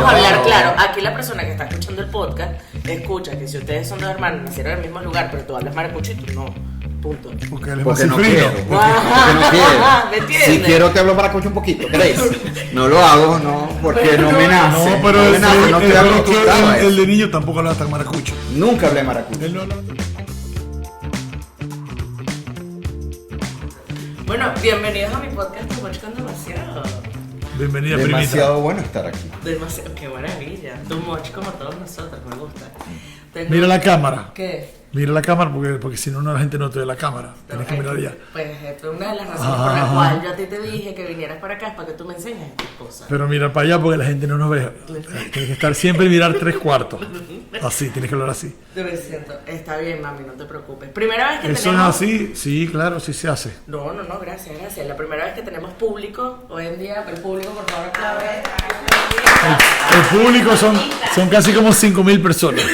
Vamos a hablar claro. Aquí la persona que está escuchando el podcast escucha que si ustedes son dos hermanos, nacieron en el mismo lugar, pero tú hablas maracucho y tú no. Punto. Porque él es Porque más no quiero. cifrino. Porque no quiero. ¿Me entiendes? Si quiero te hablo maracucho un poquito, ¿crees? No lo hago, no, porque no me nace. No, pero no me nace, no estoy acostumbrado a el eso. de niño tampoco hablaba tan maracucho. Nunca hablé maracucho. Él no hablaba. Bueno, bienvenidos a mi podcast Tu Moch con Demasiado. Bienvenida, Demasiado bueno estar aquí. Demasiado, qué maravilla. Tu Moch como todos nosotros, me gusta. Tengo- Mira la cámara. ¿Qué? Mira la cámara porque si no, la gente no te ve la cámara. Tienes que mirar allá. Pues una de las razones por las cuales yo a ti te dije que vinieras para acá es para que tú me enseñes estas cosas. Pero mira para allá porque la gente no nos ve. Tienes que estar siempre y mirar 3/4. Así, tienes que hablar así. Yo me siento, está bien, mami, no te preocupes. Primera vez que ¿Eso tenemos... es así? Sí, claro, sí se hace. No, gracias. La primera vez que tenemos público, hoy en día, el público, por favor, aplaude. El público son casi como 5.000 personas.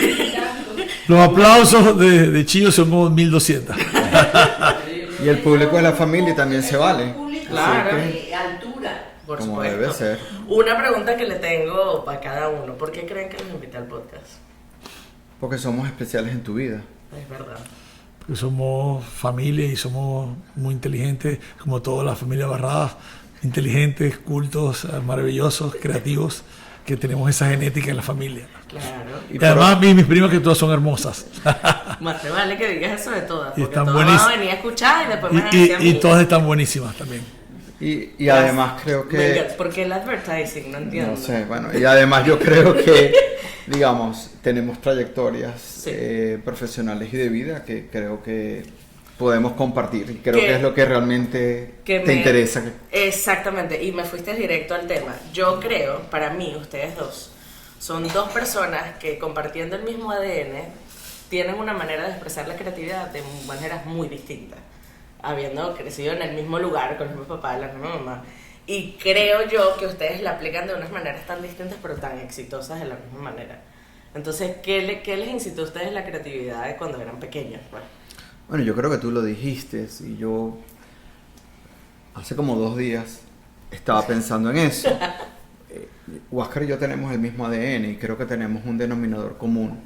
Los aplausos de Chillo son como 1.200. Y el público de la familia también se vale. Claro. Así que, Altura. Por como supuesto. debe ser. Una pregunta que le tengo para cada uno. ¿Por qué creen que los invité al podcast? Porque somos especiales en tu vida. Es verdad. Porque somos familia y somos muy inteligentes, como todas las familias Barradas, inteligentes, cultos, maravillosos, creativos, que tenemos esa genética en la familia. Claro. Y además mis primas que todas son hermosas. Más te vale que digas eso de todas. Y Porque están todas van a buenísimas. venir a escuchar y después me van a decir a mí. Y todas están buenísimas también. Y además creo que... Venga, ¿por qué el advertising? No entiendo. No sé, bueno, y además yo creo que, digamos, tenemos trayectorias Sí. profesionales y de vida que creo que podemos compartir. Y creo Que- que es lo que realmente que te interesa. Exactamente, y me fuiste directo al tema. Yo creo, para mí, ustedes dos, son dos personas que compartiendo el mismo ADN tienen una manera de expresar la creatividad de maneras muy distintas, habiendo crecido en el mismo lugar, con el mismo papá, la misma mamá. Y creo yo que ustedes la aplican de unas maneras tan distintas, pero tan exitosas de la misma manera. Entonces, ¿qué les incitó a ustedes la creatividad de cuando eran pequeños? Bueno, yo creo que tú lo dijiste y yo hace como 2 días estaba pensando en eso. Huáscar y yo tenemos el mismo ADN y creo que tenemos un denominador común,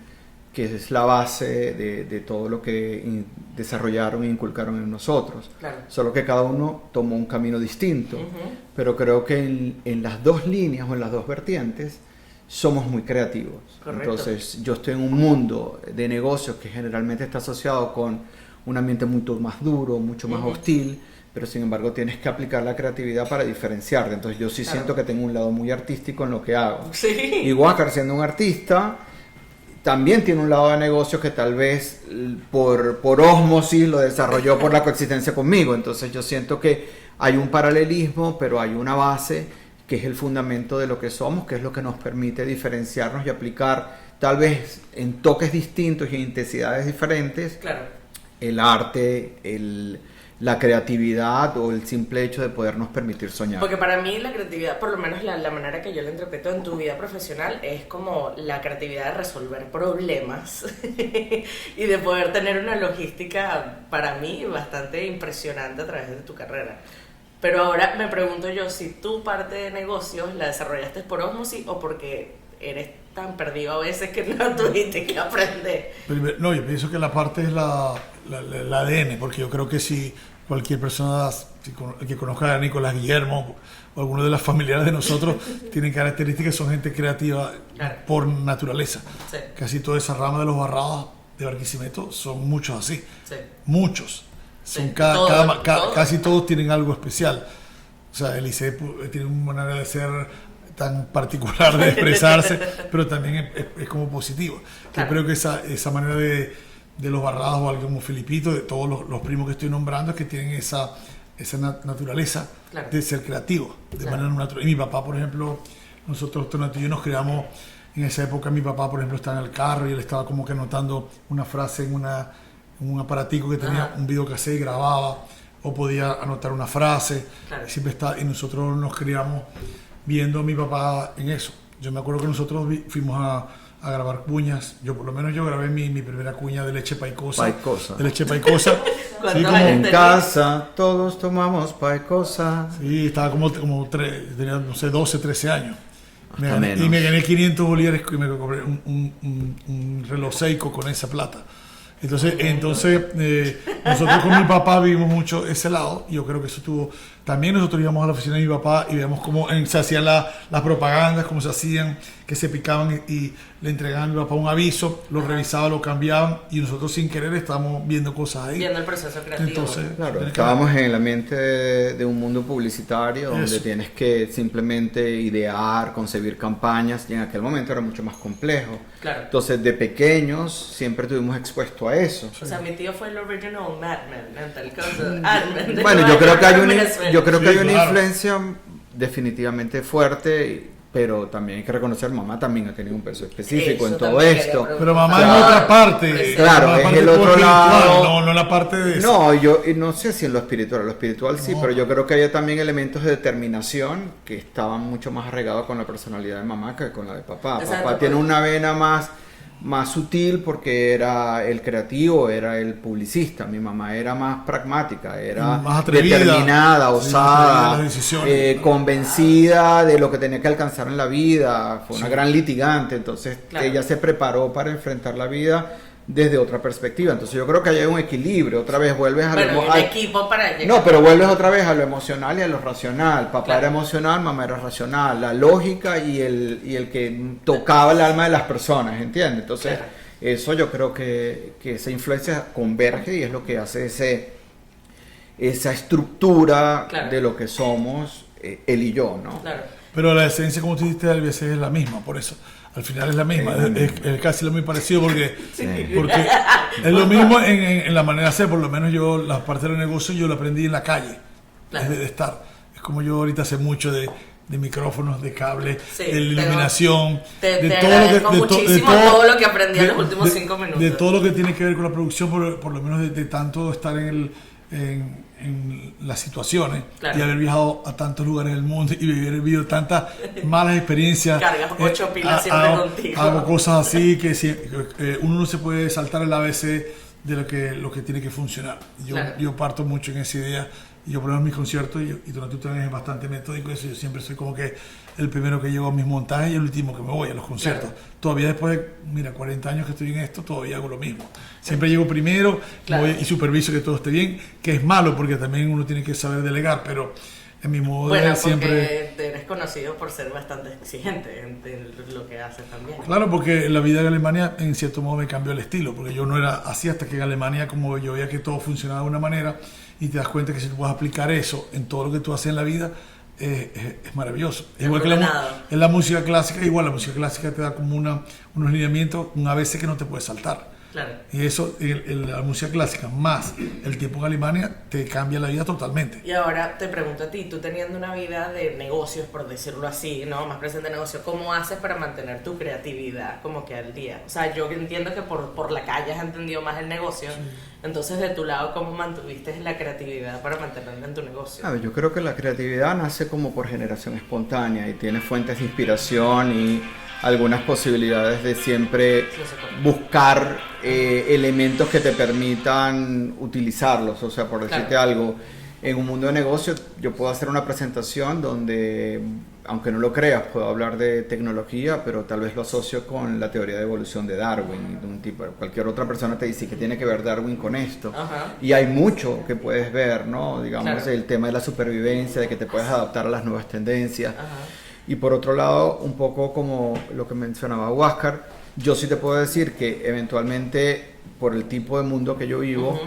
que es la base de todo lo que desarrollaron e inculcaron en nosotros. Claro. Solo que cada uno tomó un camino distinto, Ujú. pero creo que en las dos líneas o en las dos vertientes somos muy creativos. Correcto. Entonces yo estoy en un mundo de negocios que generalmente está asociado con un ambiente mucho más duro, mucho más hostil, pero sin embargo tienes que aplicar la creatividad para diferenciarte. Entonces yo sí Claro. siento que tengo un lado muy artístico en lo que hago. Sí. Y Huáscar, siendo un artista, también tiene un lado de negocio que tal vez por ósmosis lo desarrolló por la coexistencia conmigo. Entonces yo siento que hay un paralelismo, pero hay una base que es el fundamento de lo que somos, que es lo que nos permite diferenciarnos y aplicar tal vez en toques distintos y en intensidades diferentes Claro. el arte, la creatividad o el simple hecho de podernos permitir soñar. Porque para mí la creatividad, por lo menos la manera que yo la interpreto en tu vida profesional, es como la creatividad de resolver problemas y de poder tener una logística, para mí, bastante impresionante a través de tu carrera. Pero ahora me pregunto yo, si tu parte de negocios la desarrollaste por ósmosis o porque eres tan perdido a veces que no tuviste que aprender. No, yo pienso que la parte es el ADN, porque yo creo que si cualquier persona el que conozca a Nicolás Guillermo o alguno de las familiares de nosotros tienen características, son gente creativa. Claro. Por naturaleza. Sí. Casi toda esa rama de los Barradas de Barquisimeto son muchos así. Sí. Muchos. Son Sí, todos. casi todos tienen algo especial. O sea, el ICE tiene una manera de ser tan particular de expresarse, pero también es como positivo. Claro. Yo creo que esa manera de los Barradas o algo como Filipito, de todos los primos que estoy nombrando, es que tienen esa naturaleza. Claro. De ser creativo, de Claro. manera natural. Y mi papá, por ejemplo, nosotros Tonato y yo nos creamos en esa época. Mi papá, por ejemplo, estaba en el carro y él estaba como que anotando una frase en un aparatico que tenía Ajá. un videocassette y grababa, o podía anotar una frase. Claro. Siempre está, y nosotros nos criamos viendo a mi papá en eso. Yo me acuerdo que nosotros fuimos a grabar cuñas. Por lo menos yo grabé mi primera cuña de leche paicosa. Paicosa. De leche paicosa. ¿Cuántos como- años En tenía? casa todos tomamos paicosa. Sí, estaba tenía, no sé, 12, 13 años. Hasta menos. Y me gané 500 bolívares y me compré un reloj Seiko con esa plata. Entonces nosotros con mi papá vivimos mucho ese lado. Yo creo que eso estuvo. También nosotros íbamos a la oficina de mi papá y veíamos cómo se hacían las propagandas, cómo se hacían, que se picaban y le entregaban a mi papá un aviso, lo revisaba, lo cambiaban y nosotros sin querer estábamos viendo cosas ahí. Viendo el proceso creativo. Entonces, Claro, estábamos en el ambiente de un mundo publicitario donde Eso. tienes que simplemente idear, concebir campañas y en aquel momento era mucho más complejo. Claro. Entonces de pequeños siempre estuvimos expuestos a eso. O sea, mi tío fue el original Mad Men, en tal cosa. Ant-Man de Bueno, Nueva yo creo que York, hay una, Venezuela. yo creo que Sí, hay una claro. influencia definitivamente fuerte, pero también hay que reconocer, mamá también ha tenido un peso específico Eso en todo también esto. quería Pero mamá Claro. en otra parte. Claro, la es parte el otro espiritual, lado. no la parte de eso. No, yo y no sé si en lo espiritual sí, No. pero yo creo que hay también elementos de determinación que estaban mucho más arraigados con la personalidad de mamá que con la de papá. Exacto, Papá tiene pues. una vena más sutil porque era el creativo, era el publicista. Mi mamá era más pragmática, era Más atrevida. determinada, Sí, osada, atrevida en las decisiones. convencida de lo que tenía que alcanzar en la vida. Fue una gran litigante, entonces Claro. ella se preparó para enfrentar la vida desde otra perspectiva. Entonces yo creo que hay un equilibrio. Otra vez vuelves a Bueno, lo y emo- un al- equipo para llegar. No, pero vuelves otra vez a lo emocional y a lo racional. Papá Claro. era emocional, mamá era racional. La lógica y el que tocaba el alma de las personas, ¿entiendes? Entonces, Claro. eso yo creo que esa influencia converge y es lo que hace esa estructura Claro. de lo que somos él y yo, ¿no? Claro. Pero la esencia, como tú dijiste, a veces es la misma, por eso. Al final es la misma, es casi lo muy parecido porque es lo mismo en la manera de hacer, por lo menos yo la parte del negocio yo la aprendí en la calle, Claro. de estar. Es como yo ahorita sé mucho de micrófonos, de cables, Sí, de iluminación, te de agradezco muchísimo todo lo que aprendí en los de- últimos de- 5 minutos. De todo lo que tiene que ver con la producción, por lo menos de tanto estar en las situaciones Claro. y haber viajado a tantos lugares del mundo y haber vivido tantas malas experiencias. Cargas 8 pilas siempre contigo. Hago cosas así que uno no se puede saltar el ABC de lo que tiene que funcionar. Claro. Yo parto mucho en esa idea. Y yo por lo menos en mis conciertos, y tú también es bastante metódico, eso yo siempre soy como que el primero que llego a mis montajes y el último que me voy a los conciertos. Claro. Todavía después de, 40 años que estoy en esto, todavía hago lo mismo. Siempre llego primero Claro. y superviso que todo esté bien, que es malo porque también uno tiene que saber delegar, pero en mi modo de Bueno, ver siempre... porque eres conocido por ser bastante exigente en lo que haces también. Claro, porque la vida en Alemania en cierto modo me cambió el estilo, porque yo no era así hasta que en Alemania como yo veía que todo funcionaba de una manera y te das cuenta que si tú puedes aplicar eso en todo lo que tú haces en la vida, es maravilloso. Es igual que Ordenado. en la música clásica, igual la música clásica te da como unos lineamientos, un ABC que no te puedes saltar. Claro. Y eso, la música clásica más el tiempo en Alemania, te cambia la vida totalmente. Y ahora te pregunto a ti, tú teniendo una vida de negocios, por decirlo así, ¿no? Más presente en negocio, ¿cómo haces para mantener tu creatividad como que al día? O sea, yo entiendo que por la calle has entendido más el negocio, entonces de tu lado, ¿cómo mantuviste la creatividad para mantenerla en tu negocio? A ver, yo creo que la creatividad nace como por generación espontánea y tiene fuentes de inspiración y algunas posibilidades de siempre buscar elementos que te permitan utilizarlos. O sea, por decirte Claro. algo, en un mundo de negocios yo puedo hacer una presentación donde, aunque no lo creas, puedo hablar de tecnología, pero tal vez lo asocio con la teoría de evolución de Darwin. De un tipo, cualquier otra persona te dice que tiene que ver Darwin con esto. Ajá. Y hay mucho que puedes ver, ¿no? Digamos, Claro. el tema de la supervivencia, de que te puedes adaptar a las nuevas tendencias. Ajá. Y por otro lado, un poco como lo que mencionaba Huáscar, yo sí te puedo decir que eventualmente, por el tipo de mundo que yo vivo, Ujú.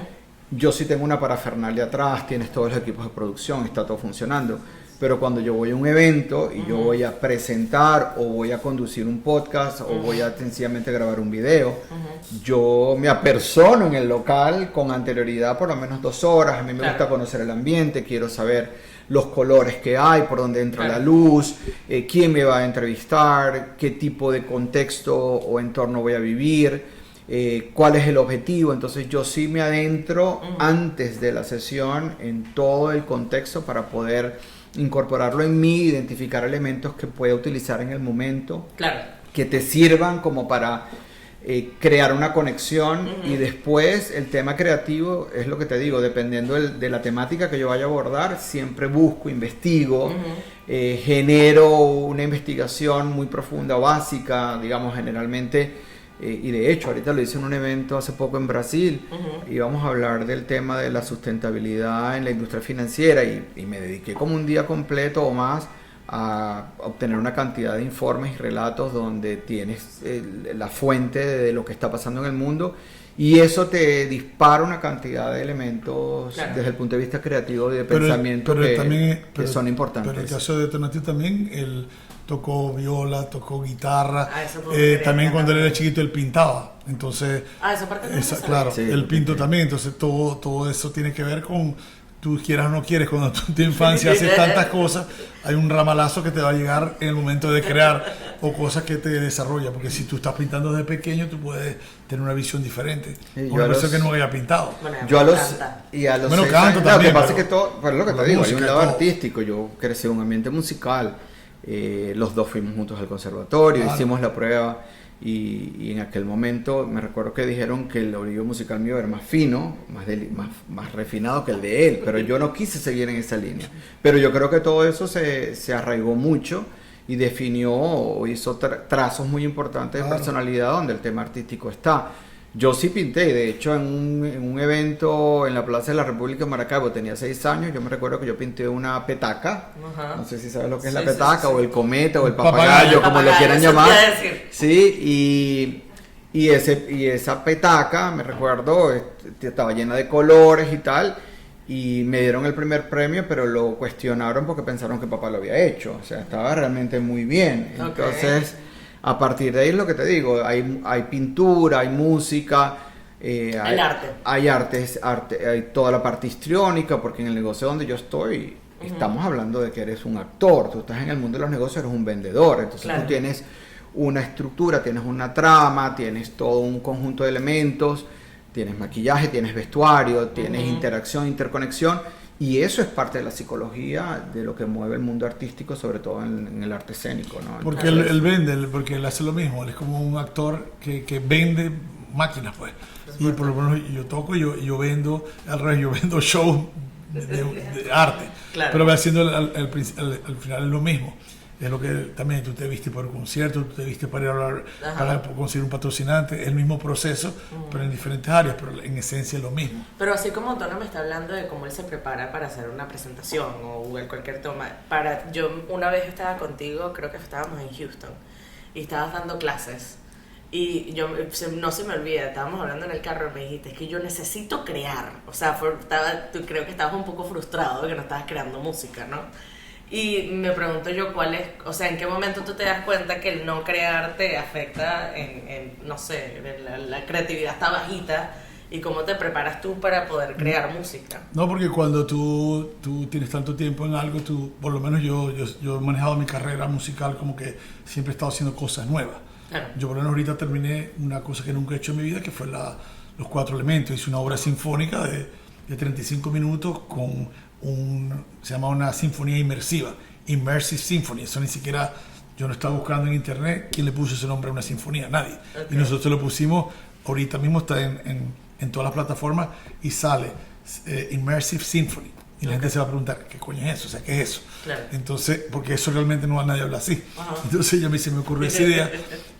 yo sí tengo una parafernalia atrás, tienes todos los equipos de producción, está todo funcionando. Pero cuando yo voy a un evento y yo voy a presentar o voy a conducir un podcast o voy a sencillamente grabar un video, yo me apersono en el local con anterioridad por lo menos 2 horas. A mí me Claro. gusta conocer el ambiente, quiero saber los colores que hay, por dónde entra Claro. la luz, quién me va a entrevistar, qué tipo de contexto o entorno voy a vivir, cuál es el objetivo. Entonces yo sí me adentro antes de la sesión en todo el contexto para poder incorporarlo en mí, identificar elementos que pueda utilizar en el momento, Claro. que te sirvan como para crear una conexión y después el tema creativo es lo que te digo, dependiendo de la temática que yo vaya a abordar, siempre busco, investigo, genero una investigación muy profunda o básica, digamos generalmente, y de hecho ahorita lo hice en un evento hace poco en Brasil y vamos a hablar del tema de la sustentabilidad en la industria financiera y me dediqué como un día completo o más a obtener una cantidad de informes y relatos donde tienes la fuente de lo que está pasando en el mundo y eso te dispara una cantidad de elementos desde el punto de vista creativo y de pensamiento que son importantes. Pero en el caso de Tonatiuh también, él tocó viola, tocó guitarra, también cuando él era chiquito él pintaba, entonces esa parte no claro, sí, él pintó también, entonces todo eso tiene que ver con tú quieras o no quieres, cuando tú en tu infancia haces tantas cosas, hay un ramalazo que te va a llegar en el momento de crear o cosas que te desarrolla, porque si tú estás pintando desde pequeño, tú puedes tener una visión diferente. Una persona que no haya pintado. Bueno, yo a los canta. y a los Bueno, 6 canto años, también, lo que pasa pero- es que todo, pero lo que te digo, hay un música, lado todo. artístico, yo crecí en un ambiente musical, los dos fuimos juntos al conservatorio, Claro. hicimos la prueba y en aquel momento me recuerdo que dijeron que el oído musical mío era más fino, más refinado que el de él, pero yo no quise seguir en esa línea. Pero yo creo que todo eso se arraigó mucho y definió o hizo trazos muy importantes de Claro. personalidad donde el tema artístico está. Yo sí pinté, de hecho en un evento en la Plaza de la República en Maracaibo, tenía 6 años, yo me recuerdo que yo pinté una petaca, Ajá. no sé si sabes lo que es Sí, la sí, petaca sí, sí. o el cometa o el Papagayo. papagayo, como lo Papagayo, quieran eso te llamar. iba a decir. Sí, y esa petaca, me recuerdo, estaba llena de colores y tal, y me dieron el primer premio, pero lo cuestionaron porque pensaron que papá lo había hecho, o sea, estaba realmente muy bien. Ok. Entonces, a partir de ahí es lo que te digo, hay pintura, hay música, Hay arte. hay arte, hay toda la parte histriónica, porque en el negocio donde yo estoy, estamos hablando de que eres un actor, tú estás en el mundo de los negocios, eres un vendedor, entonces Claro. tú tienes una estructura, tienes una trama, tienes todo un conjunto de elementos, tienes maquillaje, tienes vestuario, tienes interacción, interconexión, y eso es parte de la psicología de lo que mueve el mundo artístico, sobre todo en el arte escénico, ¿no? Porque Entonces, él vende, porque él hace lo mismo, él es como un actor que vende máquinas, pues. Y por lo menos yo toco, yo vendo, al revés, yo vendo shows de arte. Claro. Pero va haciendo al final es lo mismo. Es lo que también tú te viste para un concierto, tú te viste para ir a hablar, Ajá. para conseguir un patrocinante, es el mismo proceso, pero en diferentes áreas, pero en esencia es lo mismo. Pero así como Tono me está hablando de cómo él se prepara para hacer una presentación o cualquier toma, yo una vez estaba contigo, creo que estábamos en Houston, y estabas dando clases, y no se me olvida, estábamos hablando en el carro y me dijiste, es que yo necesito crear, o sea, creo que estabas un poco frustrado de que no estabas creando música, ¿no? Y me pregunto yo o sea, ¿en qué momento tú te das cuenta que el no crear te afecta no sé, la creatividad está bajita y cómo te preparas tú para poder crear música? No, porque cuando tú tienes tanto tiempo en algo, por lo menos yo he manejado mi carrera musical como que siempre he estado haciendo cosas nuevas. Claro. Yo por lo menos ahorita terminé una cosa que nunca he hecho en mi vida, que fue los 4 elementos. Hice una obra sinfónica de 35 minutos se llama una sinfonía inmersiva, Immersive Symphony. Eso ni siquiera, yo no estaba buscando en internet quién le puso ese nombre a una sinfonía, nadie. Okay. Y nosotros lo pusimos, ahorita mismo está en todas las plataformas y sale Immersive Symphony. Y la gente se va a preguntar, ¿qué coño es eso? O sea, ¿qué es eso? Claro. Entonces, porque eso realmente no nadie habla así. Ajá. Entonces ya se me ocurrió esa idea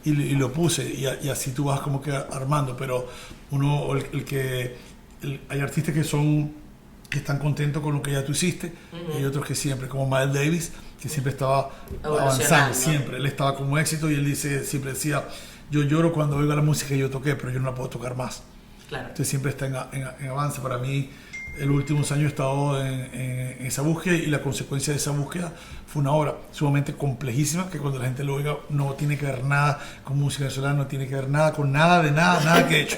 y lo puse y así tú vas como que armando. Pero hay artistas que están contentos con lo que ya tú hiciste y hay otros que siempre, como Miles Davis, que siempre estaba avanzando, siempre. Él estaba como éxito y él siempre decía, yo lloro cuando oigo la música que yo toqué, pero yo no la puedo tocar más. Claro. Entonces siempre está en avance. Para mí, en los últimos años he estado en esa búsqueda y la consecuencia de esa búsqueda fue una obra sumamente complejísima que cuando la gente lo oiga no tiene que ver nada con música venezolana, no tiene que ver nada con nada que he hecho.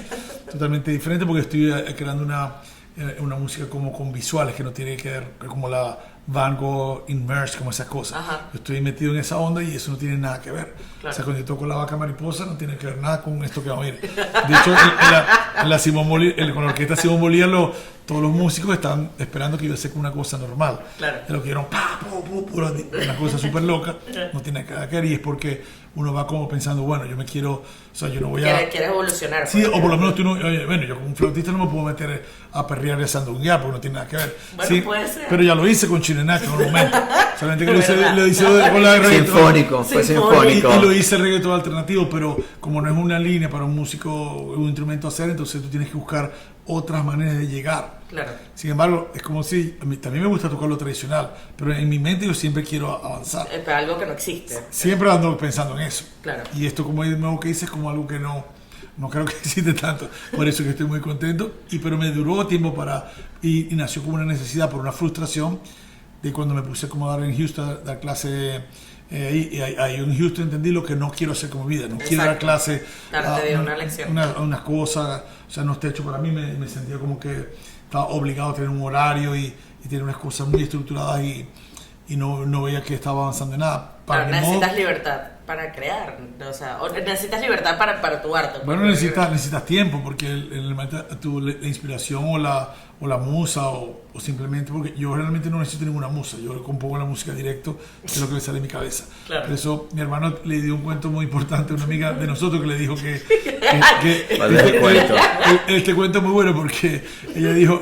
Totalmente diferente porque estoy creando una música como con visuales que no tiene que ver como la Van Gogh Immerse, como esas cosas. Ajá. Yo estoy metido en esa onda y eso no tiene nada que ver. Claro. O sea, cuando yo toco la vaca mariposa no tiene que ver nada con esto que vamos a ir. De hecho, con la orquesta Simón Bolívar todos los músicos estaban esperando que iba a ser una cosa normal. Claro. De lo que dieron, una cosa súper loca, no tiene nada que ver, y es porque uno va como pensando, bueno, yo me quiero, o sea, yo no voy a... Quieres evolucionar. Sí, pues. o por lo menos tú no, oye, bueno, yo como un flautista no me puedo meter a perrear y a sandunguear porque no tiene nada que ver. Bueno, sí, puede ser. pero ya lo hice con Chile Nacho en un momento. Solamente que lo hice, ¿Verdad? lo hice con la de reggaetón. Sinfónico, fue sinfónico. Y lo hice reggaetón alternativo, pero como no es una línea para un músico, un instrumento hacer, entonces tú tienes que buscar otras maneras de llegar. Claro. Sin embargo, es como si, a mí también me gusta tocar lo tradicional, pero en mi mente yo siempre quiero avanzar. Es algo que no existe. Siempre ando pensando en eso. Claro. Y esto, como es nuevo que hice, es como algo que no creo que existe tanto. Por eso que estoy muy contento. Pero me duró tiempo y nació como una necesidad, por una frustración de cuando me puse como a dar en Houston, dar clase. Y ahí en Houston entendí lo que no quiero hacer como vida. No quiero dar clase. Claro, te dio una lección. Unas cosas, o sea, no está hecho para mí. Me sentía como que estaba obligado a tener un horario y tener unas cosas muy estructuradas y no veía que estaba avanzando en nada. Claro, necesitas libertad para crear, o sea, o necesitas libertad para tu arte. Bueno, necesitas tiempo, porque la inspiración o la musa o simplemente, porque yo realmente no necesito ninguna musa, yo compongo la música directo, es lo que me sale de mi cabeza. Claro. Por eso mi hermano le dio un cuento muy importante a una amiga de nosotros que le dijo que este cuento es muy bueno porque ella dijo,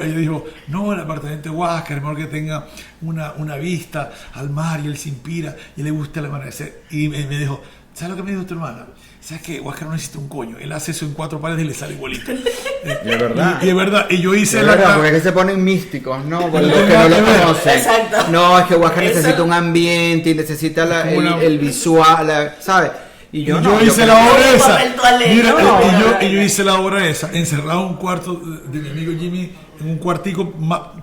no, el apartamento de Huáscar, es mejor que tenga una vista al mar y él se inspira y le gusta el amanecer. Y me dijo, ¿sabes lo que me dijo tu hermana? ¿Sabes qué? Huáscar no necesita un coño. Él hace eso en 4 paredes y le sale igualito. Y es verdad. Y es verdad. Y yo hice es verdad, porque es que se ponen místicos, ¿no? Por los que no lo conocen. Exacto. No, es que Huáscar Eso. necesita un ambiente y necesita el visual, ¿sabes? Y yo no. Yo hice creo la obra que- esa. Papel toalé, Mira, no. y yo hice la obra esa, encerrado en un cuarto de mi amigo Jimmy, en un cuartico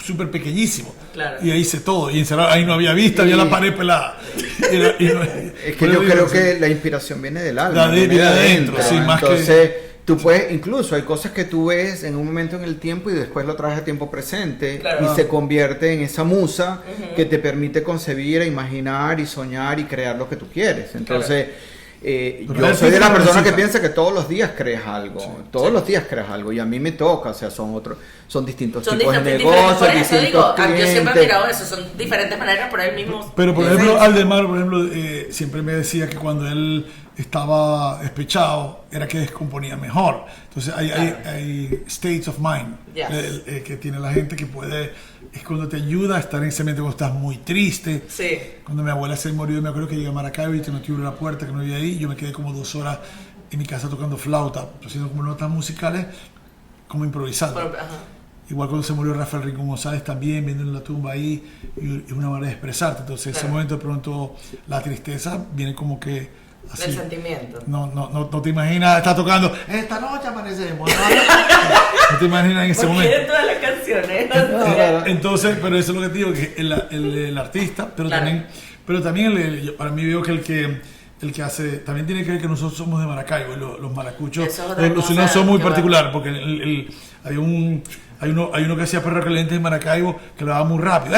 súper pequeñísimo. Claro. Y ahí hice todo. Y encerrado, ahí no había vista, había la pared pelada. Es que yo creo que la inspiración viene del alma. viene de adentro, sí, más que... Entonces, tú puedes, incluso hay cosas que tú ves en un momento en el tiempo y después lo traes a tiempo presente, Claro. y se convierte en esa musa que te permite concebir, imaginar y soñar y crear lo que tú quieres. Entonces, yo soy de las personas que piensa que todos los días creas algo, todos los días creas algo, y a mí me toca, o sea, son distintos tipos de negocios, por eso digo, distintos yo siempre he clientes. mirado eso, son diferentes maneras, pero el mismo. Pero por ejemplo, Aldemar, por ejemplo, siempre me decía que cuando él estaba despechado era que descomponía mejor. Entonces hay states of mind Yes. que tiene la gente que puede, es cuando te ayuda a estar en ese momento cuando estás muy triste. Sí. Cuando mi abuela se murió, me acuerdo que llegué a Maracaibo y no tuve la puerta, que no había ahí, yo me quedé como 2 horas en mi casa tocando flauta, haciendo como notas musicales, como improvisando. Ajá. Igual cuando se murió Rafael Rincón González también, viendo en la tumba ahí, y una manera de expresarte. Entonces, en ese momento de pronto la tristeza viene como que así. El sentimiento. No te imaginas, está tocando, esta noche amanecemos. No te imaginas en ese Porque momento. de todas las canciones. Entonces, pero eso es lo que te digo, que el artista, pero Claro. también yo para mí veo que el que hace, también tiene que ver que nosotros somos de Maracaibo, los maracuchos, Eso es otra los cosa chilenos son muy que va. particulares, porque hay uno que hacía perro caliente en Maracaibo que lo daba muy rápido,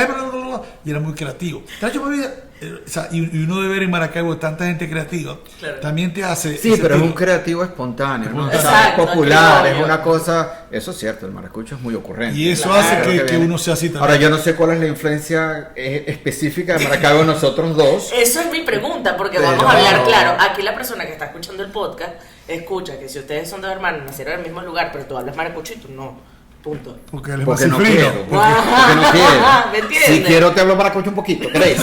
y era muy creativo. Te ha hecho mi vida. O sea, y uno de ver en Maracaibo tanta gente creativa, Claro. también te hace... Sí, ese pero es estilo. un creativo espontáneo, ¿no? O sea, Exacto, es popular, criollo. es una cosa... Eso es cierto, el maracucho es muy ocurrente. Y eso Claro. hace que viene. uno sea así también. Ahora, yo no sé cuál es la influencia específica de Maracaibo en nosotros dos. Eso es mi pregunta, porque Pero- vamos a hablar claro. Aquí la persona que está escuchando el podcast escucha que si ustedes son 2 hermanos, nacieron en el mismo lugar, pero tú hablas maracucho y tú no. Punto. Porque él es Porque más no cifrino. quiero. Porque no quiero. ¿Me entiendes? Si quiero te hablo maracucho un poquito, ¿crees?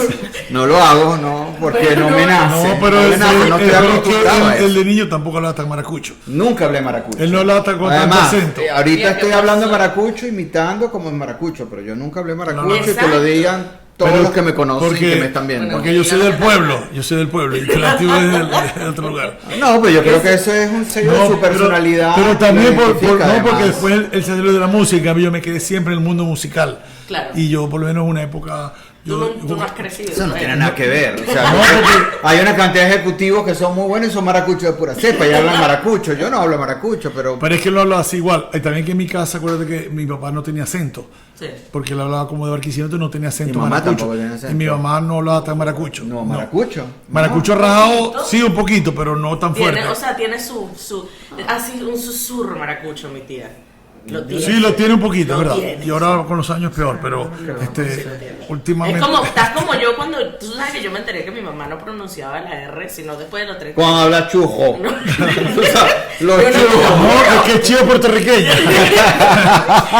No lo hago, no, porque Pero no no, me nace. No, pero no me nace, no estoy acostumbrado a el eso. de niño tampoco hablaba tan maracucho. Nunca hablé maracucho. Él no hablaba con tanto Además, acento. ahorita Mira, estoy ¿qué hablando pasó? maracucho, imitando como en maracucho, pero yo nunca hablé maracucho y que Exacto. lo digan todos Pero los que me conocen y porque- que me están viendo. Porque yo soy del pueblo, y que el antiguo es de otro lugar. No, pero yo creo que eso es un sello de su personalidad. Pero que también lo identifica, no, porque además. después él se salió de la música, yo me quedé siempre en el mundo musical. Claro. Y yo, por lo menos, en una época. Tú no has crecido. Eso no ¿eh? tiene nada que ver. O sea, No, porque- hay una cantidad de ejecutivos que son muy buenos y son maracuchos de pura cepa y hablan maracucho. Yo no hablo maracucho, pero Pero es que él lo hablaba así igual. Y también que en mi casa, acuérdate que mi papá no tenía acento. Sí. Porque él hablaba como de Barquisimeto y no tenía acento Mi mamá maracucho. tampoco tenía acento. Y mi mamá no hablaba tan maracucho. no, maracucho. Maracucho No. rajado, sí, un poquito, pero no tan fuerte. Tiene, o sea, tiene así un susurro maracucho, mi tía. Lo tiene. Sí, lo tiene un poquito, Lo ¿verdad? tiene. Y ahora con los años peor, pero últimamente... Es como, estás como yo cuando, tú sabes que yo me enteré que mi mamá no pronunciaba la R, sino después de los 30. Cuando habla chujo. No. O sea, los Yo no- chujos. No, es que es chido puertorriqueño.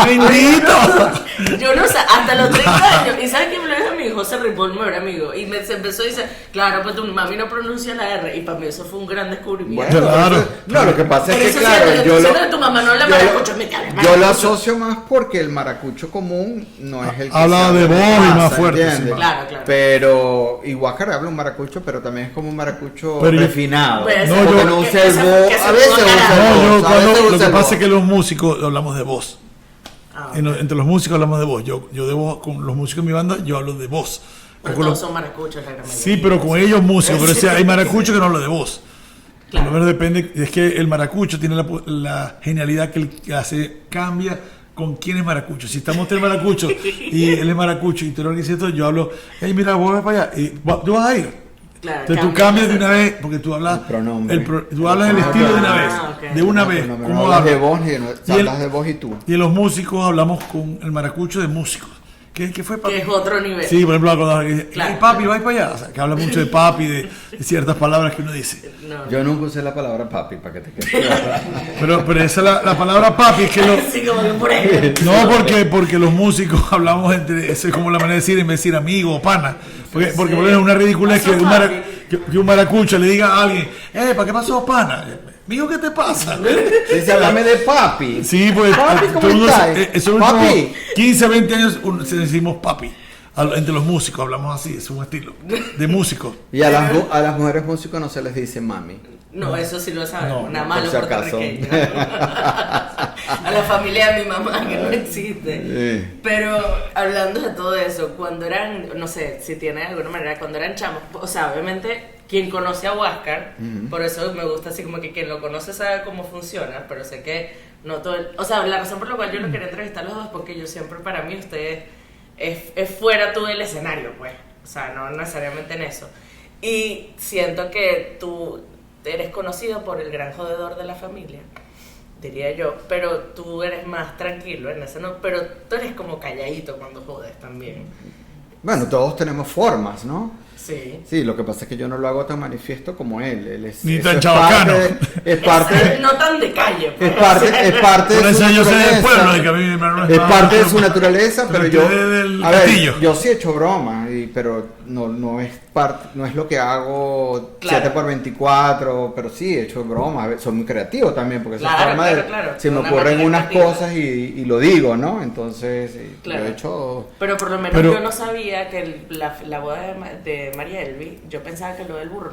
¡Bendito! Yo no sé, hasta los 30 años. ¿Y sabes quién me lo dijo a mi hijo? José Ripoll, mi mejor amigo. Y se empezó a decir, claro, pues tu mami no pronuncia la R. Y para mí eso fue un gran descubrimiento. Bueno, Claro. no, lo que pasa Pero es eso que, es claro, cierto, yo tú lo, sabes que tu mamá no habla yo lo- maracucho, me cabe yo lo maracucho. asocio más porque el maracucho común no es el que Habla se de habla en voz y casa, más fuerte, ¿entiendes? sí. Claro, claro. Pero Iguácar habla un maracucho, pero también es como un maracucho Pero yo- refinado. Pues, No, Porque yo- no que- usa el que se- voz, que se a veces ponga usa el carajo. No, yo voz, a cuando, veces lo usa que el pasa voz. es que los músicos hablamos de voz. Ah, Entre los músicos hablamos de voz. Yo debo, con los músicos de mi banda, yo hablo de voz. pero O con todos los- son maracuchos, la gran mayoría. sí, pero con ellos músicos. Pero sí, hay maracuchos que no hablan de voz. Claro. Por lo menos depende. Es que el maracucho tiene la genialidad que el que hace, cambia con quién es maracucho. Si estamos tres maracuchos y él es maracucho y tú lo que dices esto, yo hablo, hey, mira, vos vas para allá. Y tú vas a ir. Claro, Entonces tú cambias de una vez, porque tú hablas El pronombre. tú hablas el Ah, estilo de una vez, ok. de una No, vez. no, no, ¿Cómo hablas de hablas? vos, Y el- hablas de vos y tú. Y en los músicos hablamos con el maracucho de músicos. ¿Qué fue, papi? Que es otro nivel. Sí, por ejemplo, cuando dice, Claro. "Hey, papi, vais para allá". O sea, que habla mucho de papi, de ciertas palabras que uno dice. No. Yo nunca usé la palabra papi, para que te quede claro. Pero esa es la palabra papi, es que lo... Así como que por ejemplo. No, porque los músicos hablamos entre... Eso es como la manera de decir, en vez de decir amigo o pana. Porque por ejemplo, es una ridiculez que que un maracucho le diga a alguien, ¿para qué pasó, pana? Mijo, ¿qué te pasa? Dice, háblame de papi. Sí, pues Papi, ¿cómo todo el mundo estás? esos últimos Papi. 15, 20 años se decimos papi. Entre los músicos hablamos así, es un estilo de músicos. Y a las mujeres músicos no se les dice mami. No, eso sí lo sabemos, No, nada más por los si acaso. puertorriqueños. A la familia de mi mamá que no existe. Sí. Pero hablando de todo eso, cuando eran, no sé si tiene de alguna manera, cuando eran chamos, o sea, obviamente quien conoce a Huáscar, por eso me gusta así como que quien lo conoce sabe cómo funciona, pero sé que no todo o sea, la razón por la cual yo lo quería entrevistar a los dos es porque yo siempre, para mí, ustedes es fuera tú del escenario, pues, o sea, no necesariamente en eso. Y siento que tú eres conocido por el gran jodedor de la familia, diría yo, pero tú eres más tranquilo en eso, ¿no? Pero tú eres como calladito cuando jodes también. Bueno, todos tenemos formas, ¿no? Sí. Sí, lo que pasa es que yo no lo hago tan manifiesto como él. Él es, Ni eso tan es chabacano. Es parte, No tan de calle, pues. es parte Por de su eso yo sé del naturaleza. pueblo, de que a mí mi hermano Es parte de su naturaleza, pero yo, usted es del a ver, castillo. yo sí he hecho broma, pero no es parte, no es lo que hago Claro. 7x24, pero sí he hecho broma. A ver, soy muy creativo también, porque esa Claro, forma claro, de, claro. se me Una ocurren máquina unas creativa. cosas y lo digo, ¿no? Entonces, sí, Claro. yo he hecho. Pero por lo menos Pero- yo no sabía que la boda de María Elvi, yo pensaba que lo del burro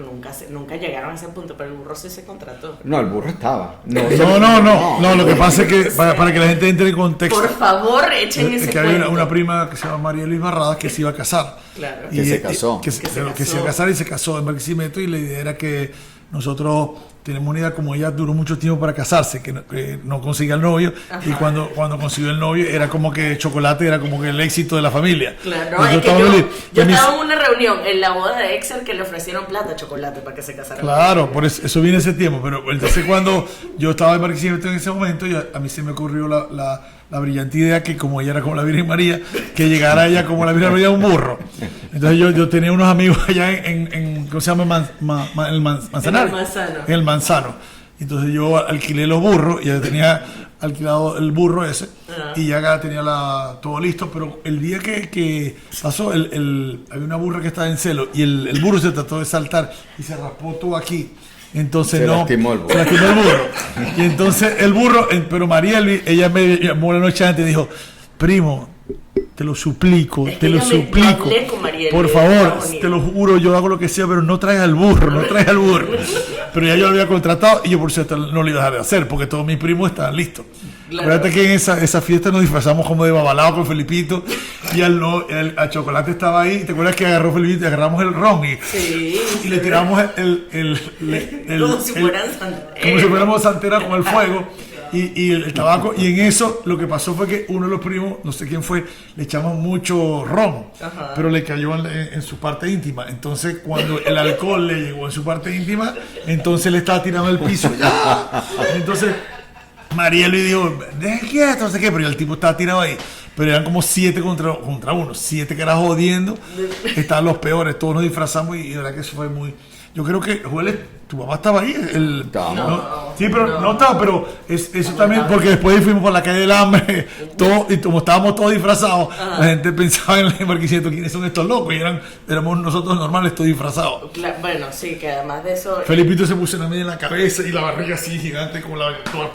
nunca llegaron a ese punto, pero el burro sí se contrató. No, el burro estaba. No, lo que pasa es que para que la gente entre en contexto, Por favor, echen es ese que había cuento. una prima que se llama María Luis Barradas que se iba a casar. Claro. Que se casó. Que se Que se iba a casó. casar y se casó en Barquisimeto, y la idea era que nosotros tenemos una idea, como ella duró mucho tiempo para casarse, que no conseguía el novio, Ajá. y cuando consiguió el novio era como que Chocolate era como que el éxito de la familia. Claro, Y es que estaba yo feliz. Y estaba en una reunión en la boda de Excel que le ofrecieron plata a Chocolate para que se casara. Claro, por eso viene ese tiempo, pero entonces cuando yo estaba en Barquisimeto en ese momento, a mí se me ocurrió la brillante idea que como ella era como la Virgen María, que llegara ella como la Virgen María un burro. Entonces yo tenía unos amigos allá en ¿cómo se llama? El Manzanares. En el Manzano. En el Manzano. Entonces yo alquilé los burros, y ya tenía alquilado el burro ese, Ajá. y ya tenía todo listo, pero el día que pasó, había una burra que estaba en celo, y el burro se trató de saltar y se raspó todo aquí. Entonces Se no. lastimó el burro. Se lastimó el burro. Y entonces el burro, pero María Elvi, ella me llamó la noche antes y dijo, primo, te lo suplico, Es que te lo yo suplico. hablé con María Elvi, Por estaba favor, bonito. te lo juro, yo hago lo que sea, pero no traigas al burro, no traigas al burro. Pero ya yo lo había contratado y yo por cierto no lo iba a dejar de hacer, porque todos mis primos estaban listos. Claro. Acuérdate que en esa fiesta nos disfrazamos como de babalao con Felipito, y a Chocolate estaba ahí. ¿Te acuerdas que agarró Felipito y agarramos el ron Sí. y le tiramos Como si fueran como si fuéramos santera con el fuego y el tabaco? Y en eso lo que pasó fue que uno de los primos, no sé quién fue, le echamos mucho ron, Ajá. pero le cayó en su parte íntima. Entonces cuando el alcohol le llegó en su parte íntima, entonces le estaba tirando el piso. ¡Ya! Entonces Mariel y dijo, deje quieto, no sé qué, pero el tipo estaba tirado ahí. Pero eran como 7 contra uno, 7 caras jodiendo, estaban los peores, todos nos disfrazamos y la verdad que eso fue muy... Yo creo que, Joel, tu papá estaba ahí. Sí, pero no estaba, pero eso también, porque después fuimos por la calle del hambre, y como estábamos todos disfrazados, la gente pensaba en el Marquisito, ¿quiénes son estos locos? Y éramos nosotros normales, todos disfrazados. Bueno, sí, que además de eso... Felipito se puso una media en la cabeza y la barriga así gigante, como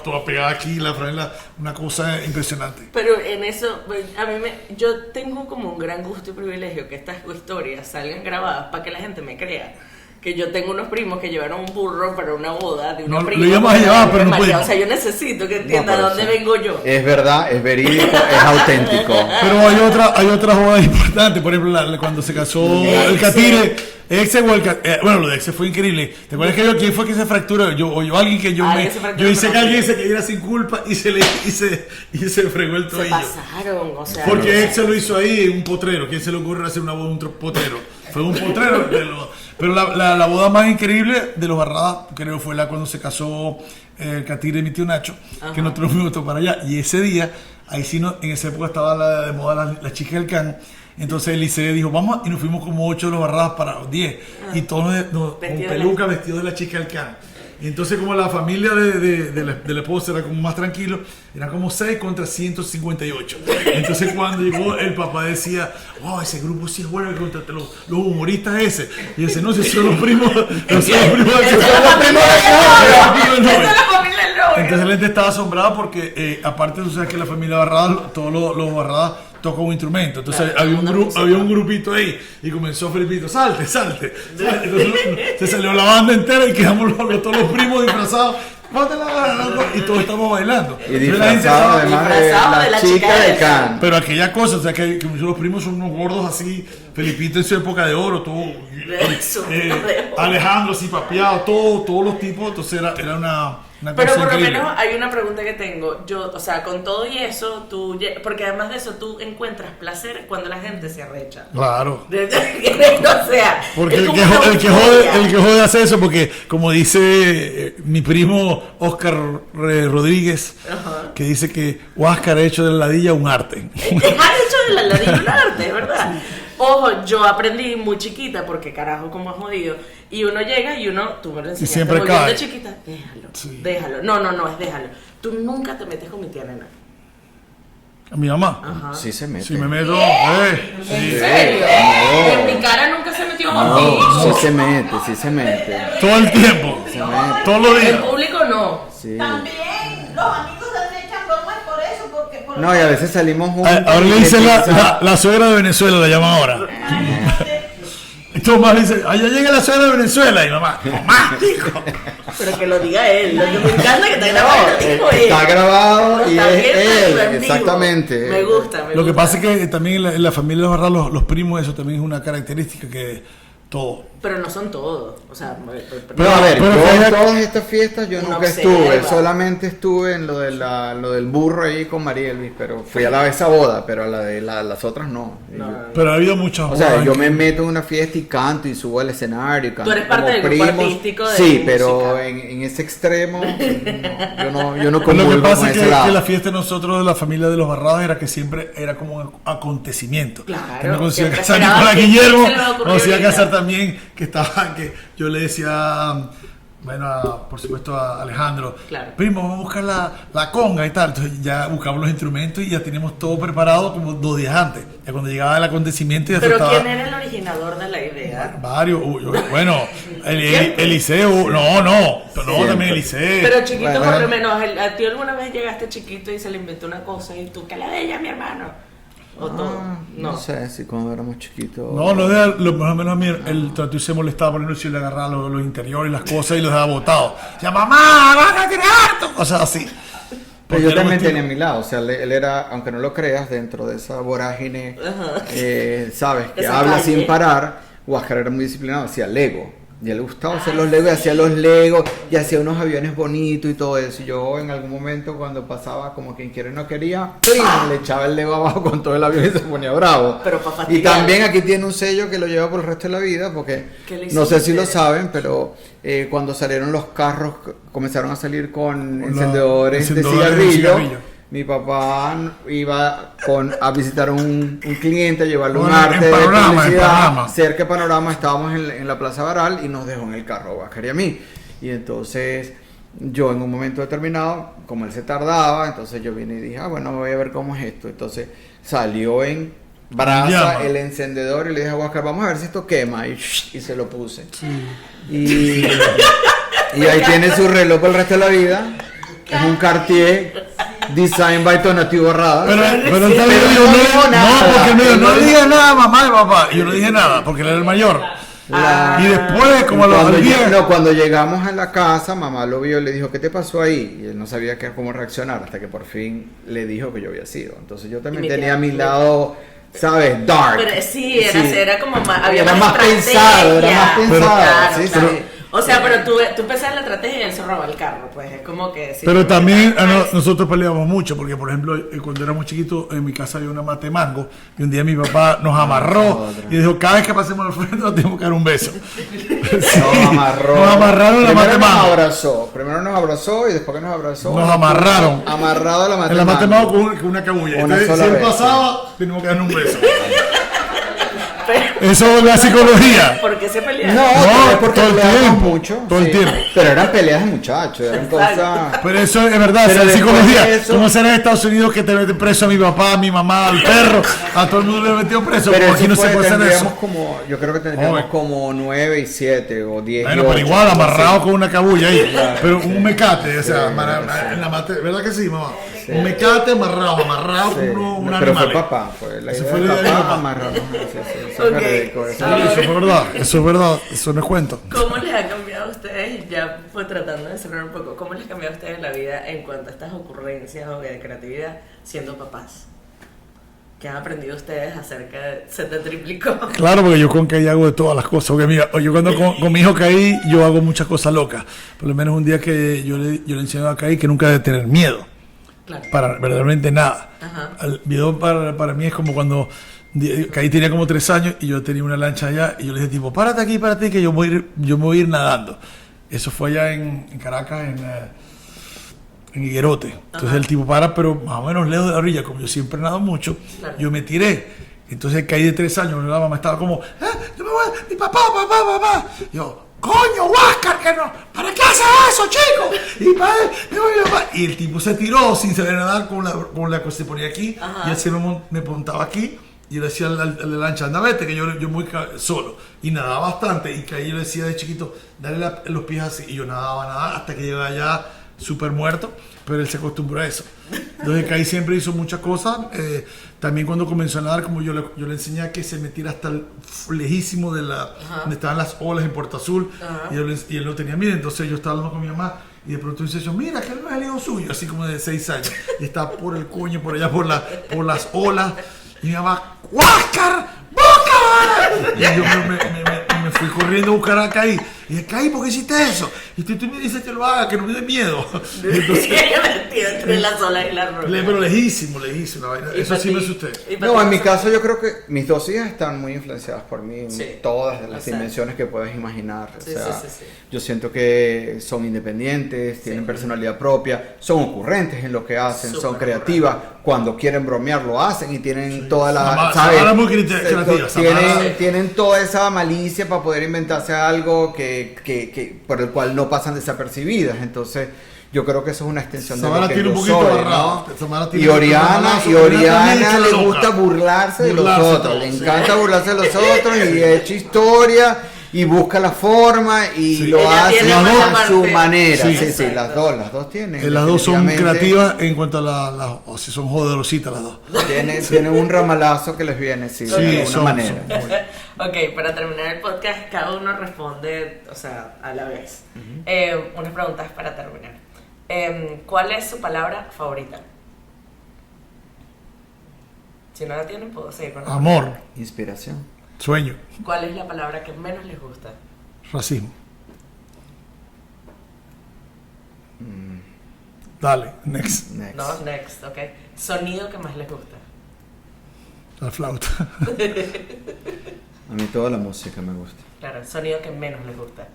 toda pegada aquí, la franela, una cosa impresionante. Pero en eso, yo tengo como un gran gusto y privilegio que estas historias salgan grabadas para que la gente me crea. Que yo tengo unos primos que llevaron un burro para una boda de una prima. Lo íbamos a llevar, pero no podíamos. O sea, yo necesito que entiendan dónde vengo yo. Es verdad, es verídico, es auténtico. Pero hay otras bodas importantes. Por ejemplo, cuando se casó el Catire. Bueno, lo de Exe fue increíble. ¿Te acuerdas que quién fue que se fracturó? Yo alguien que yo hice que alguien se cayera sin culpa y se fregó el tobillo. Se pasaron, o sea. Porque Exe lo hizo ahí en un potrero. ¿Quién se le ocurre hacer una boda en un potrero? Fue un potrero. Pero la boda más increíble de los Barradas, creo, fue cuando se casó el Catire y mi tío Nacho, que nosotros fuimos para allá. Y ese día, ahí sí, en esa época estaba de moda la chica del can. Entonces el liceo dijo, vamos, y nos fuimos como 8 de los Barradas para 10. Y todos con peluca, vestidos de la chica del can. Y entonces como la familia de la esposa era como más tranquilo, eran como 6 contra 158. Entonces cuando llegó el papá decía, wow, ese grupo sí es bueno, contra los humoristas ese. Y dice, no, si son los primos, Entonces la gente estaba asombrada porque aparte tú sabes que la familia Barrada, todos los Barradas tocan un instrumento. Entonces había un grupito ahí y comenzó Felipito, salte. Entonces se salió la banda entera y quedamos todos los primos disfrazados. Y todos estamos bailando. Y disfrazado además de la chica de can. Pero aquella cosa, o sea, que los primos son unos gordos así, Felipito en su época de oro, todo. Alejandro así papeado, todos los tipos, entonces era una pero cosa por lo increíble. menos hay una pregunta que tengo. Yo, o sea, con todo y eso, porque además de eso, tú encuentras placer cuando la gente se arrecha. Claro. O sea, porque el que jode hace eso, porque como dice mi primo Oscar Rodríguez, que dice que Huáscar ha hecho de la ladilla un arte. Ha hecho de la ladilla un arte, ¿verdad? Ojo, yo aprendí muy chiquita, porque carajo, como es jodido. Y uno llega y tú me lo enseñaste. Y siempre muy cae. bien de chiquita, déjalo. No, es déjalo. Tú nunca te metes con mi tía nena. ¿A mi mamá? Ajá. Sí se mete. Sí me meto. ¿En serio? No. En mi cara nunca se metió No, contigo. sí se mete. Todo el tiempo. Todos los días. En público no. Sí. También los amigos se echan bromas por eso, porque No, y a veces salimos juntos. Ahora le dicen la suegra de Venezuela, la llaman ahora. Tomás dice, allá llega la suegra de Venezuela. Y mamá, hijo. Pero que lo diga él. Lo que me encanta que está grabado. Está grabado y Está es bien, él, pero en vivo. exactamente. Me gusta. Lo que pasa es que también en la familia de los Barradas, los primos, eso también es una característica que todo. Pero no son todos. O sea, No, a ver, pero yo que- en todas estas fiestas yo Uno nunca observa. estuve, solamente estuve en lo del burro ahí con María Elvis, pero fui a esa boda, pero a las otras no. Pero ha habido muchas O sea, bodas yo en me que- meto en una fiesta y canto y subo al escenario y canto. Tú eres parte como del grupo primos. artístico de Sí, pero música. en ese extremo yo no Lo que comulgo pasa con es ese que lado. la fiesta de nosotros, de la familia de los Barradas, era que siempre era como un acontecimiento. Claro, Que me conocía siempre casar esperaba Nicolás que- Guillermo, ¿qué se le va a ocurrir me conocía ahorita? casar también, que yo le decía, bueno, por supuesto a Alejandro, Claro. primo, vamos a buscar la conga y tal. Entonces ya buscamos los instrumentos y ya teníamos todo preparado como 2 días antes. Ya cuando llegaba el acontecimiento ya se Pero estaba... ¿quién era el originador de la idea? Varios, bueno, Eliseo, no, también Eliseo. Pero chiquito, Bueno. por lo menos, ¿a ti alguna vez llegaste chiquito y se le inventó una cosa y tú, que la de ella, mi hermano? ¿O todo? No sé si cuando éramos chiquitos. No, más o menos a mí el Tatu se molestaba por si le agarraba los interiores y las cosas y los dejaba botados. Decía, mamá, van a tirar tu-", cosas así. Pero Porque yo era también un tipo- tenía a mi lado, o sea, él era, aunque no lo creas, dentro de esa vorágine, sabes, que Esa habla calle. sin parar. Huáscar era muy disciplinado, hacía Lego. Y a él le gustaba hacer los Legos, y hacía los Legos, y hacía unos aviones bonitos y todo eso. Y yo en algún momento cuando pasaba como quien quiere no quería, ¡prim! Le echaba el Lego abajo con todo el avión y se ponía bravo. Pero para Y fastidiar. también aquí tiene un sello que lo lleva por el resto de la vida, porque ¿Qué le no sé si hiciste? lo saben, pero cuando salieron los carros, comenzaron a salir con Con encendedores de encendedores de cigarrillo. cigarrillo. Mi papá iba a visitar a un cliente, a llevarle un Bueno, en arte de Panorama, en publicidad. Panorama. Cerca de Panorama estábamos en la Plaza Baral y nos dejó en el carro a Oscar y a mí. Y entonces yo en un momento determinado, como él se tardaba, entonces yo vine y dije, bueno, voy a ver cómo es esto. Entonces salió en brasa Llama. el encendedor y le dije a Oscar, vamos a ver si esto quema. Y se lo puse. Y ahí tiene su reloj por el resto de la vida. Es un Cartier Design by Tonatiuh Rada. Pero él también dijo, no dijo nada. no, porque no No dije nada, mamá y papá. Y yo no dije nada, porque él era el mayor. Y después, como a los cuando, 10, cuando llegamos a la casa, mamá lo vio y le dijo, ¿qué te pasó ahí? Y él no sabía cómo reaccionar hasta que por fin le dijo que yo había sido. Entonces yo también Y me tenía quedé- mi lado, ¿sabes? Dark. Pero sí, era como más. Había Era más estrategia. pensado, era más pensado. Claro, sí, claro. sí. O sea, pero tú pensás en la estrategia y él se roba el carro, pues es como que... sí, pero tú también pensás, nosotros peleábamos mucho, porque por ejemplo, cuando éramos chiquitos, en mi casa había una mate mango, y un día mi papá nos amarró y dijo, cada vez que pasemos al frente nos tenemos que dar un beso. Sí. Nos amarró. Nos amarraron la Primero mate nos mango. abrazó. Primero nos abrazó y después que nos abrazó. Nos amarraron. Amarrado a la mate En la mate mango mango. con una cabulla. Una Entonces, sola si él vez. pasaba, teníamos que darle un beso. pero- Eso es la psicología. ¿Por qué se pelean? No, No, porque todo el peleábamos tiempo, mucho. todo el tiempo. Pero eran peleas de muchachos, eran cosas. Pero eso es verdad, Pero esa es después psicología. de eso- Como ser en Estados Unidos que te meten preso a mi papá, a mi mamá, al perro, a todo el mundo le metió preso. Pero Como aquí no se puede hacer tendríamos eso. como, yo creo que tendríamos Joven. como 9 y 7 o 10 Bueno, y pero 8, igual algo amarrado así. con una cabulla ahí. Pero un mecate, o sea, Sí, en la mate, ¿verdad que sí, mamá? Un mecate amarrado Sí. con un Pero fue animal. papá, fue la Ese idea fue de la idea de papá papá. amarrado. Sí, sí, eso Ok. es verídico, eso Sí, es eso verídico. es verdad, eso es verdad, eso no es cuento. ¿Cómo les ha cambiado a ustedes, ya fue tratando de cerrar un poco, cómo les ha cambiado a ustedes la vida en cuanto a estas ocurrencias o de creatividad siendo papás? ¿Qué han aprendido ustedes acerca de... Se te triplicó? Claro, porque yo con Kai hago de todas las cosas. Porque mira, yo cuando con mi hijo Kai, yo hago muchas cosas locas. Por lo menos un día que yo le enseño a Kai que nunca debe tener miedo. Claro. Para verdaderamente nada. Ajá. El miedo para mí es como cuando Kai tenía como 3 años y yo tenía una lancha allá y yo le dije tipo, párate aquí, que yo me voy a ir nadando. Eso fue allá en Caracas, en Higuerote. Entonces Ajá. el tipo para, pero más o menos lejos de la orilla, como yo siempre nado mucho, Claro. yo me tiré. Entonces Kai de 3 años, la mamá estaba como, yo me voy, mi papá. Yo, coño, Huáscar, que no, ¿para qué haces eso, chico? Y el tipo se tiró sin saber nadar con la que se ponía aquí. Ajá. Y así me montaba aquí. Y yo le decía a la lancha, anda, vete, que yo muy solo. Y nadaba bastante. Y que yo le decía de chiquito, dale los pies así. Y yo nadaba hasta que llegaba allá súper muerto. Pero él se acostumbró a eso. Entonces Kai siempre hizo muchas cosas. También cuando comenzó a nadar, como yo le enseñé a que se metiera hasta el lejísimo de donde estaban las olas en Puerto Azul. Ajá. Y él lo tenía, mira, entonces yo estaba hablando con mi mamá. Y de pronto dice yo, mira, que él no es el hijo suyo, así como de 6 años. Y está por el coño, por allá, por las olas. Y mi mamá, ¡Huáscar! ¡Búscala! Y yo me fui corriendo a buscar a Kai. Y dije, Kai, ¿por qué hiciste eso? Y tú me dices que lo haga, que no me dé miedo. Y entonces, Metido entre las olas y las rocas. pero lejísimo, la vaina. Y Eso para sí ti- me asusté. y para No, ti, en mi Gonzalo. caso yo creo que mis 2 hijas están muy influenciadas por mí en Sí. todas las Exacto. dimensiones que puedas imaginar. Sí, O sea, sí, sí. yo siento que son independientes, tienen personalidad propia, son ocurrentes en lo que hacen, son Súper creativas. Cuando quieren bromear lo hacen y tienen toda la, Samara es muy creativa, Samara. tienen toda esa malicia para poder inventarse algo que por el cual no pasan desapercibidas. Entonces yo creo que eso es una extensión Samara de lo que tiene un yo poquito soy, agarrado. ¿no? Samara tiene Y Oriana también le loca. gusta burlarse de los Burlarse otros, todo, le sí. encanta burlarse de los otros y echa historia y busca la forma y Sí. lo Ella hace tiene a más su parte. manera. Sí. Sí, sí, Exacto. las dos tienen. Las dos son definitivamente, creativas en cuanto a o si son joderositas las dos. Tienen un ramalazo que les viene, sí, de alguna son manera. Ok, para terminar el podcast, cada uno responde, o sea, a la vez. Unas preguntas para terminar. ¿Cuál es su palabra favorita? Si no la tienen, puedo seguir con la Amor, Inspiración. sueño, ¿Cuál es la palabra que menos les gusta? Racismo. Dale, next. Next. No, next, ok. Sonido que más les gusta. La flauta. A mí toda la música me gusta. Claro, sonido que menos les gusta.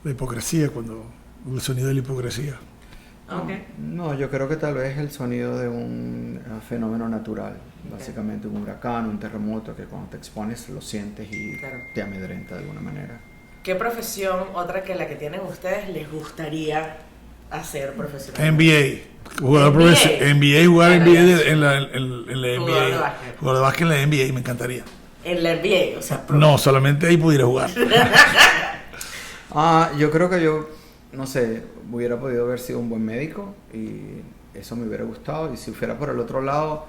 La hipocresía, el sonido de la hipocresía. Ok. No, yo creo que tal vez el sonido de un fenómeno natural, básicamente un huracán, un terremoto, que cuando te expones lo sientes y Claro. te amedrenta de alguna manera. ¿Qué profesión, otra que la que tienen ustedes, les gustaría hacer profesionalmente? NBA. Jugador NBA. profesional. NBA, jugar Claro, NBA ya. en la Jugador de NBA. básquet. Jugador de básquet en la NBA, me encantaría. En la NBA, o sea, No, solamente ahí pudiera jugar. Yo creo que yo, no sé, hubiera podido haber sido un buen médico y eso me hubiera gustado. Y si fuera por el otro lado,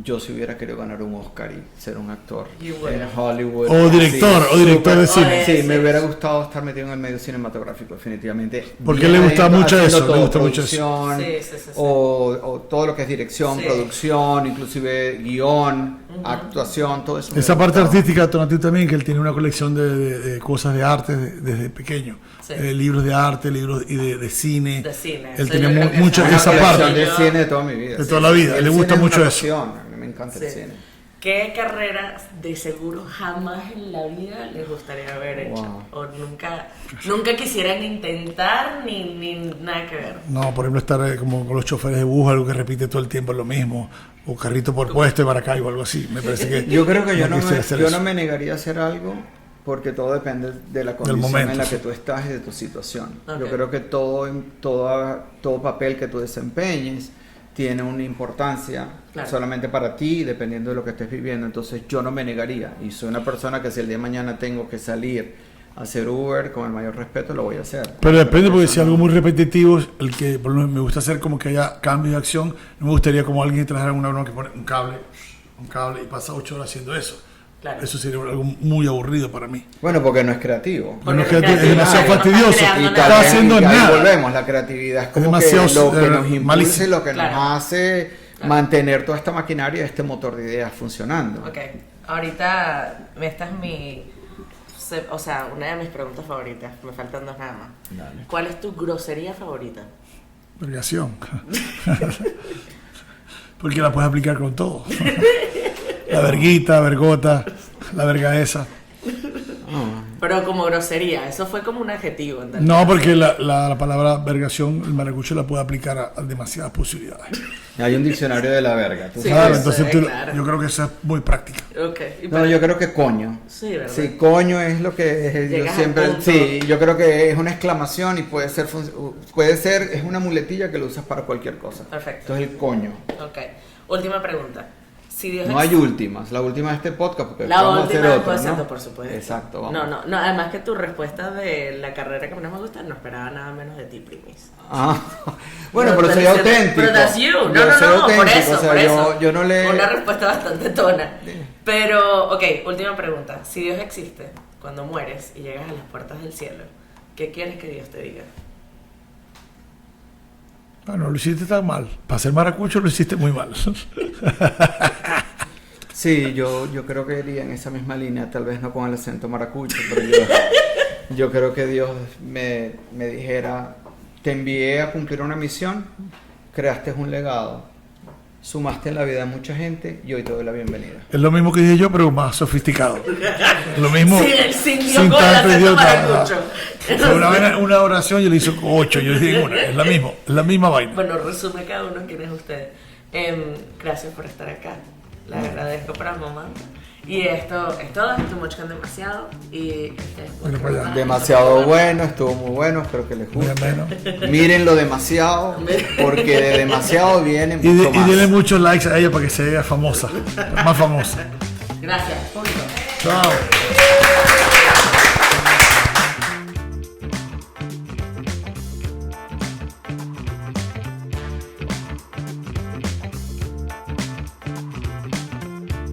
yo sí hubiera querido ganar un Oscar y ser un actor Y bueno. en Hollywood. O director, Sí, o director de súper- cine. Sí, Sí, me sí. hubiera gustado estar metido en el medio cinematográfico, definitivamente. Porque Bien le gusta adentro, mucho haciendo eso, le todo, gusta mucho eso. producción, Sí. O todo lo que es dirección, Sí. producción, inclusive guión, actuación, todo eso. me Esa hubiera parte gustado. artística, Tonatiuh también, que él tiene una colección de cosas de arte desde pequeño. Sí. Libros de arte, libros y de cine. De cine. Él Eso tenía yo creo que mucha es Una esa colección parte. de cine de toda mi vida. De toda la vida, El le cine gusta es mucho una eso. pasión, a mí me encanta el Sí. cine. ¿Qué carrera de seguro jamás en la vida les gustaría haber hecho? Wow. O nunca quisieran intentar ni nada que ver. No, por ejemplo, estar como con los choferes de bus, algo que repite todo el tiempo lo mismo. O carrito por puesto de Maracaibo, algo así. Me parece que. Yo creo que yo no quisiera hacer me eso. negaría a hacer algo porque todo depende de la condición momento, en la sí. que tú estás y de tu situación. Ok. Yo creo que todo papel que tú desempeñes tiene una importancia Claro. solamente para ti, dependiendo de lo que estés viviendo. Entonces yo no me negaría. Y soy una persona que si el día de mañana tengo que salir a hacer Uber, con el mayor respeto lo voy a hacer. Pero depende, porque eso si no- algo muy repetitivo, el que por lo menos me gusta hacer como que haya cambio de acción, no me gustaría como alguien que trabajara en una broma que pone un cable y pasa 8 horas haciendo eso. Claro. Eso sería algo muy aburrido para mí. Bueno, porque no es creativo. Porque Bueno, no es que es creativo, demasiado no está fastidioso. creando Y nada. Está tal vez- haciendo y ahí nada. volvemos, la creatividad es como demasiado, que lo que nos impulsa malísimo. y lo que Claro. nos hace mantener toda esta maquinaria, este motor de ideas funcionando. Ok, ahorita esta es o sea, una de mis preguntas favoritas. Me faltan dos nada más. Dale. ¿Cuál es tu grosería favorita? Vergación. Porque la puedes aplicar con todo. La verguita, vergota, la verga esa. Pero como grosería, eso fue como un adjetivo. ¿entendés? No, porque la palabra vergación, el maracucho la puede aplicar a demasiadas posibilidades. Hay un diccionario de la verga. ¿tú Sí, sabes? Claro, eso entonces es, claro. yo creo que esa es muy práctica. Ok. No, yo creo que coño. Sí, ¿verdad? Sí, coño es lo que yo Llegas al siempre. punto. Sí, yo creo que es una exclamación y puede ser, es una muletilla que lo usas para cualquier cosa. Perfecto. Entonces el coño. Ok. Última pregunta. Si Dios No hay últimas. La última de este podcast porque La vamos a última hacer después otro, haciendo, ¿no? por supuesto. Exacto, vamos. No, además que tu respuesta de la carrera que menos me gusta, no esperaba nada menos de ti, primis. Ah, bueno, No, pero soy pero auténtico. Pero that's you. No, Yo soy por auténtico, eso, o sea, por eso. yo no le. Una respuesta bastante tona. Pero, ok, última pregunta. Si Dios existe, cuando mueres y llegas a las puertas del cielo, ¿qué quieres que Dios te diga? Bueno, lo hiciste tan mal. Para ser maracucho lo hiciste muy mal. Sí, yo creo que iría en esa misma línea, tal vez no con el acento maracucho, pero yo creo que Dios me dijera, te envié a cumplir una misión, creaste un legado, sumaste en la vida de mucha gente y hoy te doy la bienvenida. Es lo mismo que dije yo, pero más sofisticado. Lo mismo. Sin Dios con el acento idiota. maracucho. Fue una oración y le hizo 8. Yo dije una. Es la misma vaina. Bueno, resume cada uno quién es usted. Gracias por estar acá. Le agradezco para mamá. Y esto es todo. Too Much con Demasiado. Y Bueno, para allá. Demasiado bueno, estuvo muy bueno, espero que les Muy guste. ameno. Mírenlo demasiado, porque de demasiado viene Y, mucho y más. denle muchos likes a ella para que se vea famosa. Más famosa. Gracias, público. Chao.